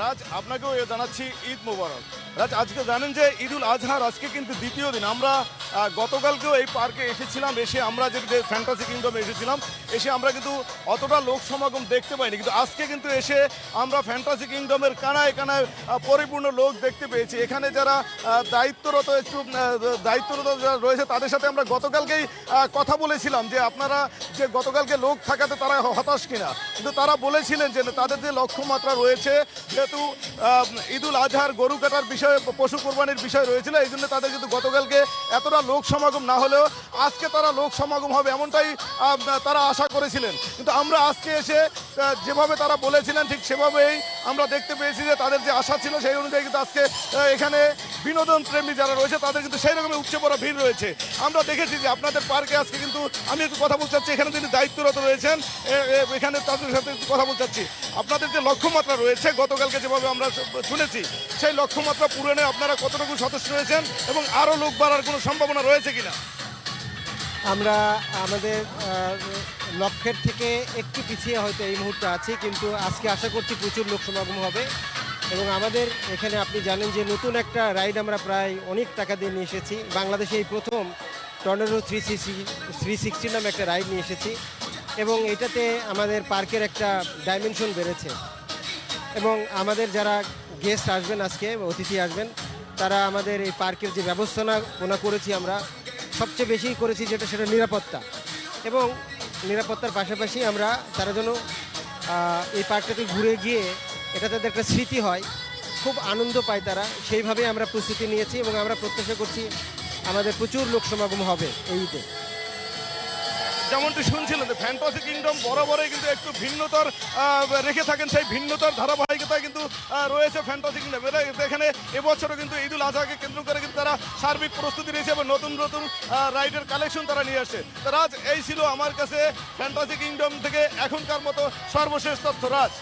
রাজ, আপনাকেও জানাচ্ছি ঈদ মোবারক। রাজ, আজকে জানেন যে ঈদুল আজহার আজকে কিন্তু দ্বিতীয় দিন। আমরা গতকালকেও এই পার্কে এসেছিলাম, এসে আমরা যে ফ্যান্টাসি কিংডমে এসেছিলাম, এসে আমরা কিন্তু অতটা লোক সমাগম দেখতে পাইনি, কিন্তু আজকে কিন্তু এসে আমরা ফ্যান্টাসি কিংডমের কানায় কানায় পরিপূর্ণ লোক দেখতে পেয়েছি। এখানে যারা দায়িত্বরত যারা রয়েছে তাদের সাথে আমরা গতকালকেই কথা বলেছিলাম যে আপনারা যে গতকালকে লোক থাকাতে তারা হতাশ কিনা, কিন্তু তারা বলেছিলেন যে তাদের যে লক্ষ্যমাত্রা রয়েছে, যেহেতু ঈদুল আজহার গরু কাটার বিষয়ে, পশু কোরবানির বিষয় রয়েছিল, এই জন্য তাদের কিন্তু গতকালকে এতটা লোক সমাগম না হলেও আজকে তারা লোক সমাগম হবে এমনটাই তারা আশা করেছিলেন। কিন্তু আমরা আজকে এসে যেভাবে তারা বলেছিলেন ঠিক সেভাবেই আমরা দেখতে পেয়েছি যে তাদের যে আশা ছিল সেই অনুযায়ী কিন্তু আজকে এখানে বিনোদন প্রেমী যারা রয়েছে তাদের কিন্তু সেই রকমের উপচে পড়া ভিড় রয়েছে। আমরা দেখেছি যে আপনাদের পার্কে আজকে কিন্তু আমি একটু কথা বলতে চাচ্ছি, এখানে যিনি দায়িত্বরত রয়েছেন এখানে তাদের সাথে একটু কথা বলতে চাচ্ছি। আপনাদের যে লক্ষ্যমাত্রা রয়েছে গতকালকে যেভাবে আমরা শুনেছি, সেই লক্ষ্যমাত্রা পূরণে আপনারা কতটুকু সদস্য রয়েছেন এবং আরও লোক বাড়ার কোনো সম্ভাবনা রয়েছে কিনা? আমরা আমাদের লক্ষ্যের থেকে একটু পিছিয়ে হয়তো এই মুহূর্তে আছি, কিন্তু আজকে আশা করছি প্রচুর লোক সমাগম হবে। এবং আমাদের এখানে আপনি জানেন যে নতুন একটা রাইড আমরা প্রায় অনেক টাকা দিয়ে নিয়ে এসেছি। বাংলাদেশে এই প্রথম টর্নেডো 360 নামে একটা রাইড নিয়ে এসেছি, এবং এটাতে আমাদের পার্কের একটা ডাইমেনশন বেড়েছে। এবং আমাদের যারা গেস্ট আসবেন, আজকে অতিথি আসবেন, তারা আমাদের এই পার্কের যে ব্যবস্থাপনা করেছি আমরা সবচেয়ে বেশি করেছি সেটা নিরাপত্তা। এবং নিরাপত্তার পাশাপাশি আমরা তারা যেন এই পার্কটাতে ঘুরে গিয়ে এটা তাদের একটা স্মৃতি হয়, খুব আনন্দ পায় তারা, সেইভাবেই আমরা প্রস্তুতি নিয়েছি। এবং আমরা প্রত্যাশা করছি আমাদের প্রচুর লোক সমাগম হবে এই ঈদে। যেমনটি শুনছিলেন যে ফ্যান্টাসি কিংডম বরাবরই কিন্তু একটু ভিন্নতার রেখে থাকেন, সেই ভিন্নতার ধারাবাহিকতায় কিন্তু রয়েছে ফ্যান্টাসি কিংডম। এখানে এবছরও কিন্তু ঈদুল আজহাকে কেন্দ্র করে কিন্তু তারা সার্বিক প্রস্তুতি নিয়েছে এবং নতুন নতুন রাইডের কালেকশন তারা নিয়ে আসছে। রাজ, এই ছিল আমার কাছে ফ্যান্টাসি কিংডম থেকে এখনকার মতো সর্বশেষ তথ্য। রাজ।